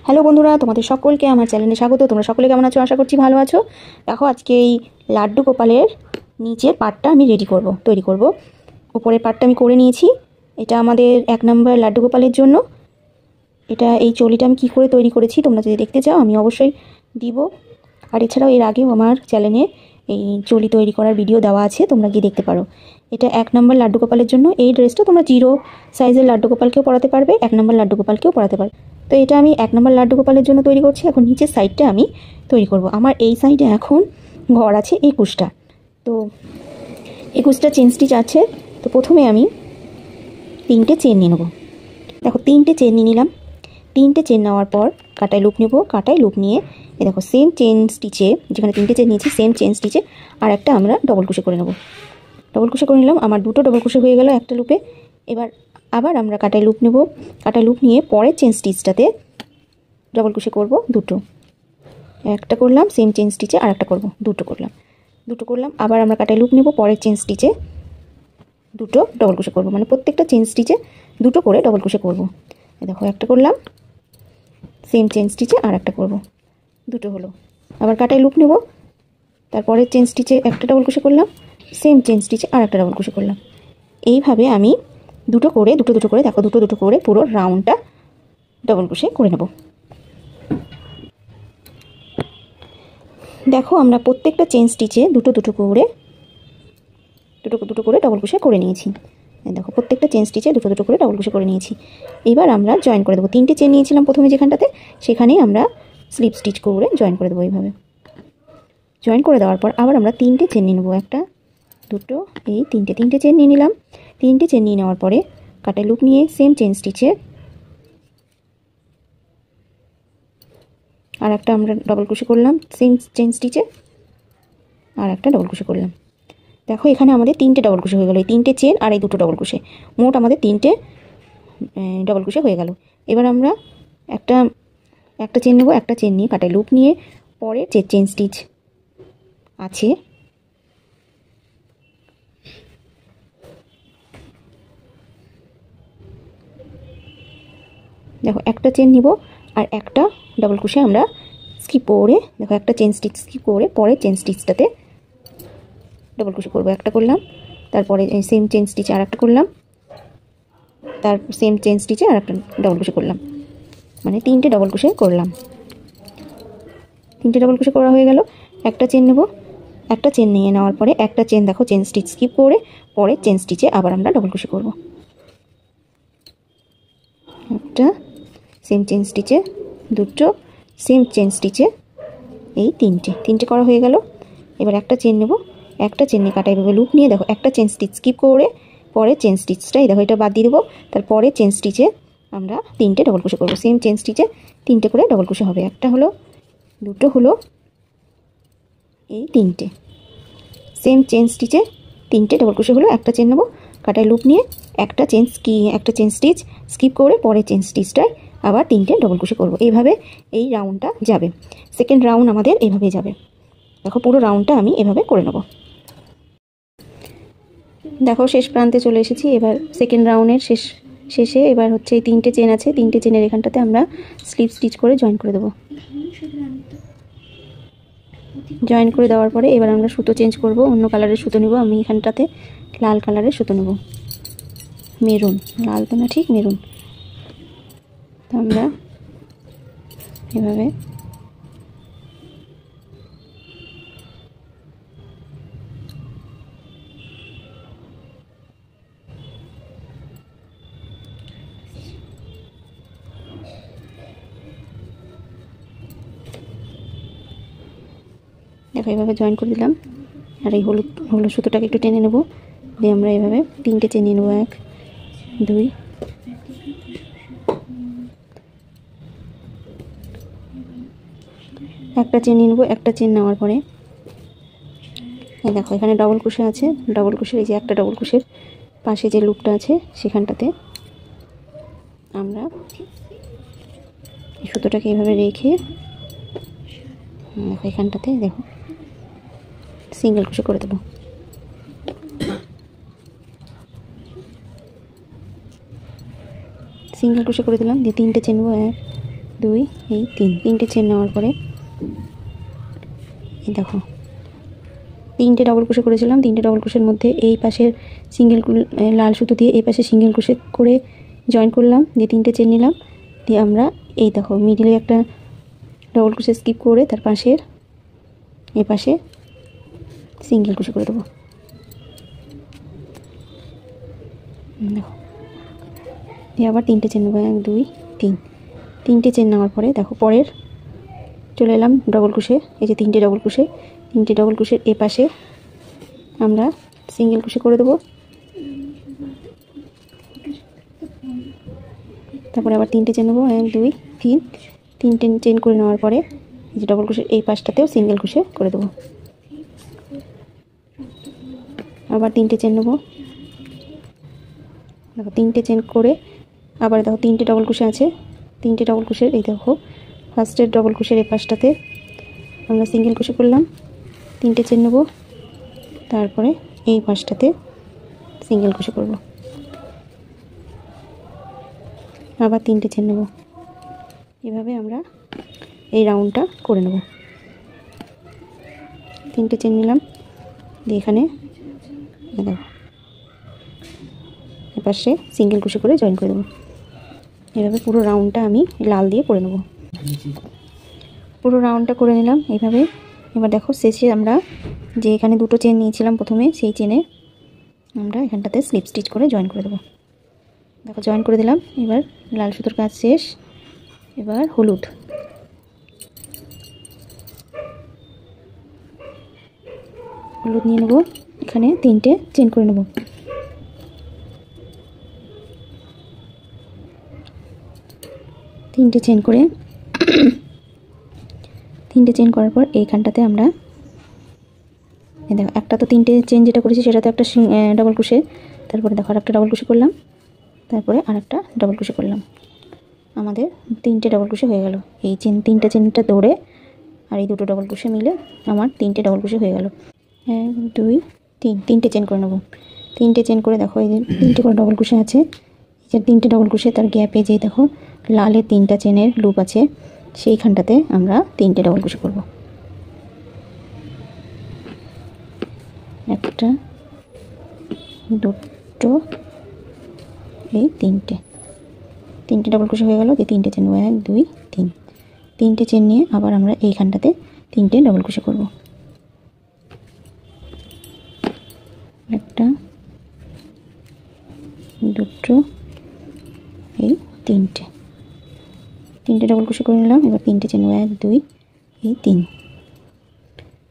Hello বন্ধুরা, তোমাদের সকলকে আমার চ্যানেলে স্বাগত। তোমরা সকলে কেমন আছো? আশা করছি ভালো আছো। দেখো, আজকে এই লাড্ডু গোপালের নিচের পার্টটা আমি তৈরি করব। উপরের পার্টটা আমি করে নিয়েছি। এটা আমাদের 1 নম্বর লাড্ডু গোপালের জন্য। এই চলিটা আমি কী করে তৈরি করেছি তোমরা যদি দেখতে চাও আমি অবশ্যই দিব। আর এছাড়াও এর আগেও আমার চ্যানেলে এই চলি তৈরি করার ভিডিও দেওয়া আছে, তোমরা গিয়ে দেখতে পারো। এটা 1 নম্বর লাড্ডু গোপালের জন্য। এই ড্রেসটা তোমরা 0 সাইজের লাড্ডু গোপালকেও পরাতে পারবে, 1 নম্বর লাড্ডু গোপালকেও পরাতে পারবে। তো এটা আমি 1 নম্বর লাড্ডু গোপালের জন্য তৈরি করছি। এখন নিচের সাইডটা আমি তৈরি করব। আমার এই সাইডে এখন ঘর আছে 21টা। তো 21টা চেন স্টিচ আছে। তো প্রথমে আমি 3টে চেন নিয়ে নেব। দেখো, 3টে চেন নিয়ে নিলাম। 3টে চেন নেওয়ার পর কাটায় লুপ নেব। কাটায় লুপ নিয়ে দেখো সেম চেন স্টিচে, যেখানে 3টে চেন নিয়েছি সেম চেন স্টিচে আর একটা আমরা ডবল ক্রোশে করে নেব। ডবল ক্রোশে করে নিলাম। আমার 2টো ডবল ক্রোশে হয়ে গেল একটা লুপে। এবার আবার আমরা কাটায় লুপ নেব। কাটায় লুপ নিয়ে পরের চেন স্টিচটাতে ডবল ক্রোশে করব 2টো। একটা করলাম, সেম চেন স্টিচে আর একটা করব, 2টো করলাম। আবার আমরা কাটায় লুপ নেব, পরের চেন স্টিচে 2টো ডবল ক্রোশে করব, মানে প্রত্যেকটা চেন স্টিচে 2টো করে ডবল ক্রোশে করব। দেখো, একটা করলাম, সেম চেন স্টিচে আর একটা করব, 2টো হলো। আবার কাটায় লুপ নেব, তারপরের চেন স্টিচে একটা ডবল ক্রোশে করলাম, সেম চেন স্টিচে আর একটা ডবল ক্রোশে করলাম। এইভাবে আমি 2টো করে দেখো 2টো করে পুরো রাউন্ডটা ডবল ক্রোশে করে নেব। দেখো, আমরা প্রত্যেকটা চেন স্টিচে 2টো করে ডবল ক্রোশে করে নিয়েছি। দেখো, প্রত্যেকটা চেন স্টিচে 2টো করে ডবল ক্রোশে করে নিয়েছি। এবার আমরা জয়েন করে দেবো। 3টে চেন নিয়েছিলাম প্রথমে যেখানটাতে, সেখানেই আমরা স্লিপ স্টিচ করে জয়েন করে দেবো। এইভাবে জয়েন করে দেওয়ার পর আবার আমরা 3টে চেন নিয়ে নেবো। 1, 2, এই 3টে চেন নিয়ে নিলাম। 3টে চেন নিয়ে নেওয়ার পরে কাটায় লুপ নিয়ে সেম চেন স্টিচে আর একটা আমরা ডবল ক্রোশে করলাম, সেম চেন স্টিচে আর একটা ডবল ক্রোশে করলাম। দেখো, এখানে আমাদের 3টে ডবল ক্রোশে হয়ে গেল। এই 3টে চেন আর এই 2টো ডবল ক্রোশে, মোট আমাদের 3টে ডবল ক্রোশে হয়ে গেল। এবার আমরা একটা চেন নেব। একটা চেন নিয়ে কাটায় লুপ নিয়ে পরের যে চেন স্টিচ আছে দেখো, একটা চেন নিব আর একটা ডবল ক্রোশে আমরা স্কিপ করে, দেখো একটা চেন স্টিচ স্কিপ করে পরের চেন স্টিচটাতে ডবল ক্রোশে করব। একটা করলাম, তারপরে সেম চেন স্টিচে আর একটা করলাম, তার সেম চেন স্টিচে আর একটা ডবল ক্রোশে করলাম, মানে 3টে ডবল ক্রোশে করলাম। 3টে ডবল ক্রোশে করা হয়ে গেল। একটা চেন নেব। একটা চেন নিয়ে নেওয়ার পরে একটা চেন, দেখো চেন স্টিচ স্কিপ করে পরের চেন স্টিচে আবার আমরা ডবল ক্রোশে করব। একটা সেম চেন স্টিচে, 2টো সেম চেন স্টিচে, এই 3টে করা হয়ে গেল। এবার একটা চেন নেব। একটা চেন নিয়ে কাটাই লুপ নিয়ে দেখো একটা চেন স্টিচ স্কিপ করে পরের চেন স্টিচটাই, দেখো এটা বাদ দিয়ে দেবো। তারপরে চেন স্টিচে আমরা 3টে ডবল ক্রোশে করবো। সেম চেন স্টিচে 3টে করে ডবল ক্রোশে হবে। একটা হলো, 2টো হলো, এই 3টে সেম চেন স্টিচে 3টে ডবল ক্রোশে হলো। একটা চেন নেবো, কাটায় লুপ নিয়ে একটা চেন স্টিচ স্কিপ করে পরের চেন স্টিচটাই আবার 3টে ডবল ক্রোশে করবো। এইভাবে এই রাউন্ডটা যাবে। সেকেন্ড রাউন্ড আমাদের এইভাবে যাবে। দেখো, পুরো রাউন্ডটা আমি এভাবে করে নেব। দেখো, শেষ প্রান্তে চলে এসেছি। এবার সেকেন্ড রাউন্ডের শেষে এবার হচ্ছে এই 3টে চেন আছে, 3টে চেনের এখানটাতে আমরা স্লিপ স্টিচ করে জয়েন করে দেবো। জয়েন করে দেওয়ার পরে এবার আমরা সুতো চেঞ্জ করব। অন্য কালারের সুতো নেব। আমি এখানটাতে লাল কালারের সুতো নেব, মেরুন, লাল তো না, ঠিক মেরুন। তো আমরা এভাবে দেখো এইভাবে জয়েন করে দিলাম। আর এই হলুদ সুতোটাকে একটু টেনে নেব, দিয়ে আমরা এইভাবে 3টে চেন নিয়ে নেব। 1, 2, একটা চেন নিয়ে নেব। একটা চেন নেওয়ার পরে দেখো এখানে ডবল ক্রোশে আছে। ডবল ক্রোশের এই যে একটা ডবল ক্রোশের পাশে যে লুপটা আছে সেখানটাতে আমরা এই সুতোটাকে এইভাবে রেখে দেখো এখানটাতে দেখো সিঙ্গেল ক্রোশে করে দেবো। সিঙ্গেল ক্রোশে করে দিলাম, দিয়ে 3টে চেন নেব। 1, 2 এই 3 তিনটে চেন নেওয়ার পরে এই দেখো তিনটে ডবল ক্রোশে করেছিলাম। তিনটে ডবল ক্রোশের মধ্যে এই পাশের সিঙ্গেল লাল সুতো দিয়ে এই পাশে সিঙ্গেল ক্রোশে করে জয়েন করলাম, দিয়ে তিনটে চেন নিলাম, দিয়ে আমরা এই দেখো মিডিলে একটা ডবল ক্রোশে স্কিপ করে তার পাশের এই পাশে সিঙ্গেল ক্রোশে করে দেবো। দেখো দিয়ে আবার তিনটে চেন নেবো, 1 2 3 তিনটে চেন নেওয়ার পরে দেখো পরের চলে এলাম ডবল ক্রোশে। এই যে তিনটে ডবল ক্রোশে, তিনটে ডবল ক্রোশের এ পাশে আমরা সিঙ্গেল ক্রোশে করে দেবো। তারপরে আবার তিনটে চেন নেবো, 1 2 3 তিনটে চেন করে নেওয়ার পরে এই যে ডবল ক্রোশের এই পাশটাতেও সিঙ্গেল ক্রোশে করে দেবো। আবার তিনটে চেন নেবো, দেখো তিনটে চেন করে আবার দেখো তিনটে ডবল ক্রোশে আছে, তিনটে ডবল ক্রোশের এই দেখো ফার্স্টের ডবল ক্রোশের এই পাশটাতে আমরা সিঙ্গেল ক্রোশে করলাম, তিনটে চেন নেবো, তারপরে এই পাশটাতে সিঙ্গেল ক্রোশে করব, আবার তিনটে চেন নেব। এভাবে আমরা এই রাউন্ডটা করে নেব। তিনটে চেন নিলাম, দিয়ে এখানে দেখো এপাশে সিঙ্গেল ক্রোশে করে জয়েন করে দেবো। এভাবে পুরো রাউন্ডটা আমি লাল দিয়ে করে নেব। পুরো রাউন্ডটা করে নিলাম এইভাবে। এবার দেখো শেষে আমরা যে এখানে দুটো চেন নিয়েছিলাম প্রথমে, সেই চেনে আমরা এখানটাতে স্লিপ স্টিচ করে জয়েন করে দেবো। দেখো জয়েন করে দিলাম। এবার লাল সুতোর কাজ শেষ, এবার হলুদ। হলুদ নিয়ে নেবো, এখানে তিনটে চেন করে নেব। তিনটে চেন করে তিনটে চেন করার পর এইখানটাতে আমরা দেখো একটা তো তিনটে চেন যেটা করেছি সেটাতে একটা ডবল ক্রোশে, তারপরে দেখো আরেকটা ডবল ক্রোশে করলাম, তারপরে আরেকটা ডবল ক্রোশে করলাম। আমাদের তিনটে ডবল ক্রোশে হয়ে গেল। এই তিনটে চেনটা ধরে আর এই দুটো ডবল ক্রোশে মিলে আমার তিনটে ডবল ক্রোশে হয়ে গেল। 1 2 3 তিনটে চেন করে নেব। তিনটে চেন করে দেখো এই যে তিনটে করে ডবল ক্রোশে আছে, এই যে তিনটে ডবল ক্রোশে তার গ্যাপে যে দেখো লালের তিনটা চেনের লুপ আছে, সেইখানটাতে আমরা তিনটে ডবল ক্রোশে করব। একটা দুটো এই তিনটে ডবল ক্রোশে হয়ে গেল। যে তিনটে চেন 1 2 3 তিনটে চেন নিয়ে আবার আমরা এইখানটাতে তিনটে ডবল ক্রোশে করব। একটা দুটো এই তিনটে ডবল ক্রোশে করে নিলাম। এবার তিনটে চেন 1 2 এই 3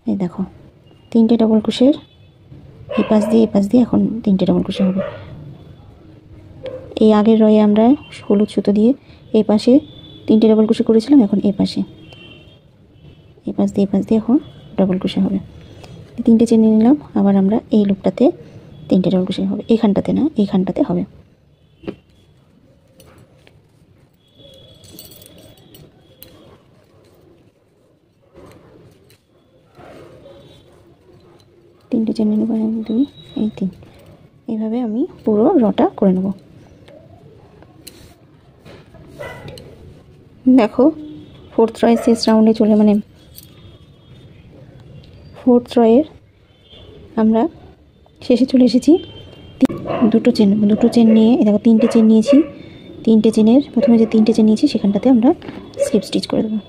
এই দেখো তিনটে ডবল ক্রোশের এই পাশ দিয়ে এখন তিনটে ডবল ক্রোশে হবে। এই আগের রয়ে আমরা হলুদ সুতো দিয়ে এই পাশে তিনটে ডবল ক্রোশে করেছিলাম, এখন এই পাশে এই পাশ দিয়ে এখন ডবল ক্রোশে হবে। তিনটে চেন নিয়ে নিলাম, আবার আমরা এই লুপটাতে তিনটে ডবল ক্রোশে হবে, এইখানটাতে না এইখানটাতে হবে। তিনটে চেন নিয়ে নেবো, 1 2 এই 3 এইভাবে আমি পুরো রটা করে নেব। দেখো ফোর্থ রয়ের শেষ রাউন্ডে চলে ফোর্থ রয়ের আমরা শেষে চলে এসেছি। দুটো চেন নিয়ে দেখো তিনটে চেন নিয়েছি, তিনটে চেনের প্রথমে যে তিনটে চেন নিয়েছি সেখানটাতে আমরা স্লিপ স্টিচ করে দেবো।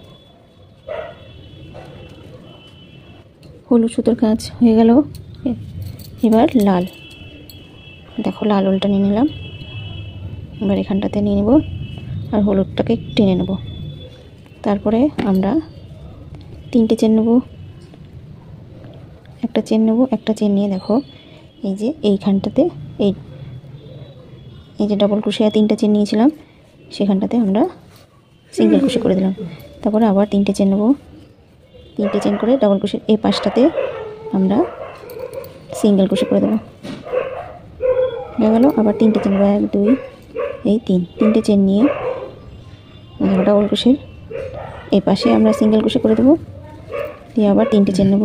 হলুদ সুতোর কাজ হয়ে গেল। এবার লাল, দেখো লাল উলটা নিয়ে নিলাম, এবার এখানটাতে নিয়ে নেব আর হলুদটাকে টেনে নেব। তারপরে আমরা তিনটে চেন নেব, একটা চেন নিয়ে দেখো এই যে এইখানটাতে এই যে ডবল ক্রোশে তিনটে চেন নিয়েছিলাম সেখানটাতে আমরা সিঙ্গেল ক্রোশে করে দিলাম। তারপরে আবার তিনটে চেন নেব, তিনটে চেন করে ডবল ক্রোশের এই পাশটাতে আমরা সিঙ্গেল ক্রোশে করে দেবো। হয়ে গেল। আবার তিনটে চেন 1 2 এই 3 তিনটে চেন নিয়ে ডবল ক্রোশের এই পাশে আমরা সিঙ্গেল ক্রোশে করে দেবো, দিয়ে আবার তিনটে চেন নেব,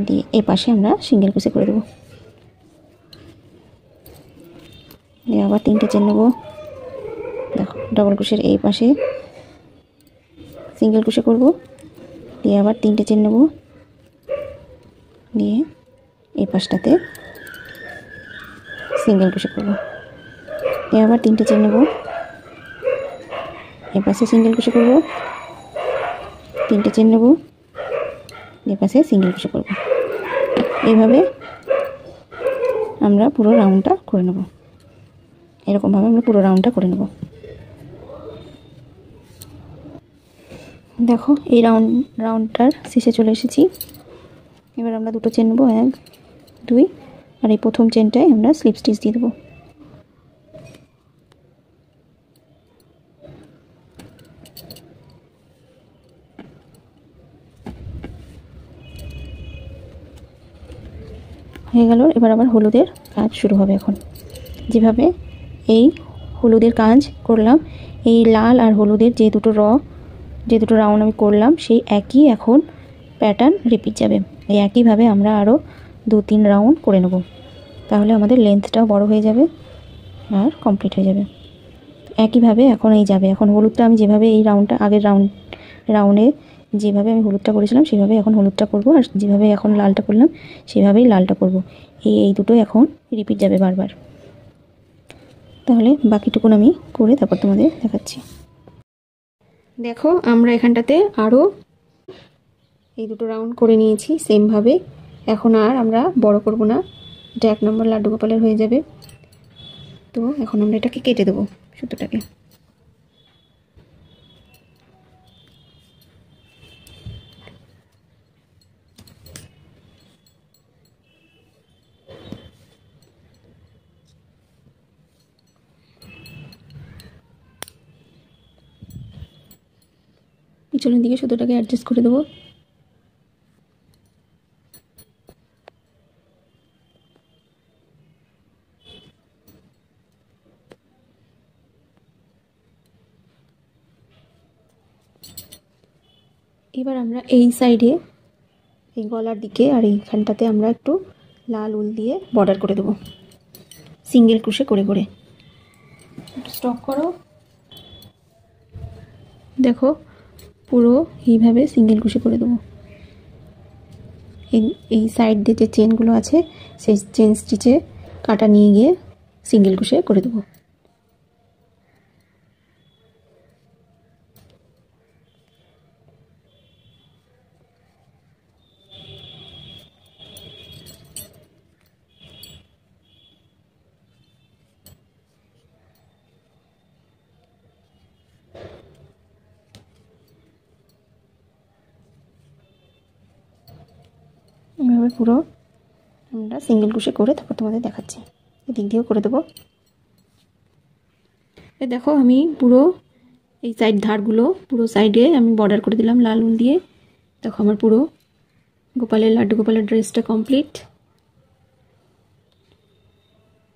দিয়ে এই পাশে আমরা সিঙ্গেল ক্রোশে করে দেবো, দিয়ে আবার তিনটে চেন নেব, দেখো ডবল ক্রোশের এই পাশে সিঙ্গেল ক্রোশে করব, দিয়ে আবার 3টে চেন নেব, দিয়ে এই পাশটাতে সিঙ্গেল ক্রোশে করব, দিয়ে আবার 3টে চেন নেব, এই পাশে সিঙ্গেল ক্রোশে করব, 3টে চেন নেব, এই পাশে সিঙ্গেল ক্রোশে করব। এইভাবে আমরা পুরো রাউন্ডটা করে নেব। এরকমভাবে আমরা পুরো রাউন্ডটা করে নেব। দেখো এই রাউন্ডটার শেষে চলে এসেছি। এবার আমরা 2টো চেন নেব, 1 2, আর এই প্রথম চেনটায় আমরা স্লিপ স্টিচ দিয়ে দেবো। হয়ে গেল। এবার আবার হলুদের কাজ শুরু হবে। এখন যেভাবে এই হলুদের কাজ করলাম, এই লাল আর হলুদের যে দুটো রাউন্ড আমি করলাম, সেই একই এখন প্যাটার্ন রিপিট যাবে। এই একইভাবে আমরা আরও 2-3 রাউন্ড করে নেব, তাহলে আমাদের লেন্থটাও বড় হয়ে যাবে আর কমপ্লিট হয়ে যাবে। একইভাবে এখন এই যাবে। এখন হলুদটা আমি যেভাবে এই রাউন্ডটা আগের রাউন্ডে যেভাবে আমি হলুদটা করেছিলাম সেভাবে এখন হলুদটা করব, আর যেভাবে এখন লালটা করলাম সেভাবেই লালটা করব। এই দুটো এখন রিপিট যাবে বারবার। তাহলে বাকিটুকুন আমি করে তারপর তোমাদের দেখাচ্ছি। দেখো আমরা এখানটাতে আরও এই দুটো রাউন্ড করে নিয়েছি সেমভাবে। এখন আর আমরা বড় করব না, এটা 1 নম্বর লাড্ডু গোপালের হয়ে যাবে। তো এখন আমরা এটাকে কেটে দেবো সুতোটাকে। পিছনের দিকে সুতোটাকে অ্যাডজাস্ট করে দেবো। এবার আমরা এই সাইডে এই গলার দিকে আর এইখানটাতে আমরা একটু লাল উল দিয়ে বর্ডার করে দেবো সিঙ্গেল ক্রোশে করে করে। স্টক করো। দেখো পুরো এইভাবে সিঙ্গেল ক্রোশে করে দেবো। এই সাইড দিয়ে যে চেনগুলো আছে সেই চেন স্টিচে কাটা নিয়ে গিয়ে সিঙ্গেল ক্রোশে করে দেবো। এভাবে পুরো আমরা সিঙ্গেল ক্রোশে করে তারপর তোমাদের দেখাচ্ছি। এদিক দিয়েও করে দেবো। দেখো আমি পুরো এই সাইড ধারগুলো পুরো সাইডে আমি বর্ডার করে দিলাম লাল উল দিয়ে। দেখো আমার পুরো লাড্ডু গোপালের ড্রেসটা কমপ্লিট।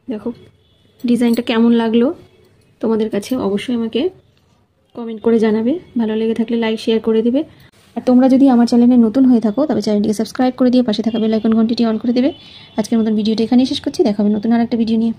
দেখো ডিজাইনটা কেমন লাগলো তোমাদের কাছে অবশ্যই আমাকে কমেন্ট করে জানাবে। ভালো লেগে থাকলে লাইক শেয়ার করে দিবে। আর তোমরা যদি আমার চ্যানেলে নতুন হয়ে থাকো তবে চ্যানেলটিকে সাবস্ক্রাইব করে দিয়ে পাশে থাকা বেল আইকন ঘন্টিটি অন করে দেবে। আজকের মতন ভিডিওটা এখানেই শেষ করছি। দেখা হবে নতুন আরেকটা ভিডিও নিয়ে।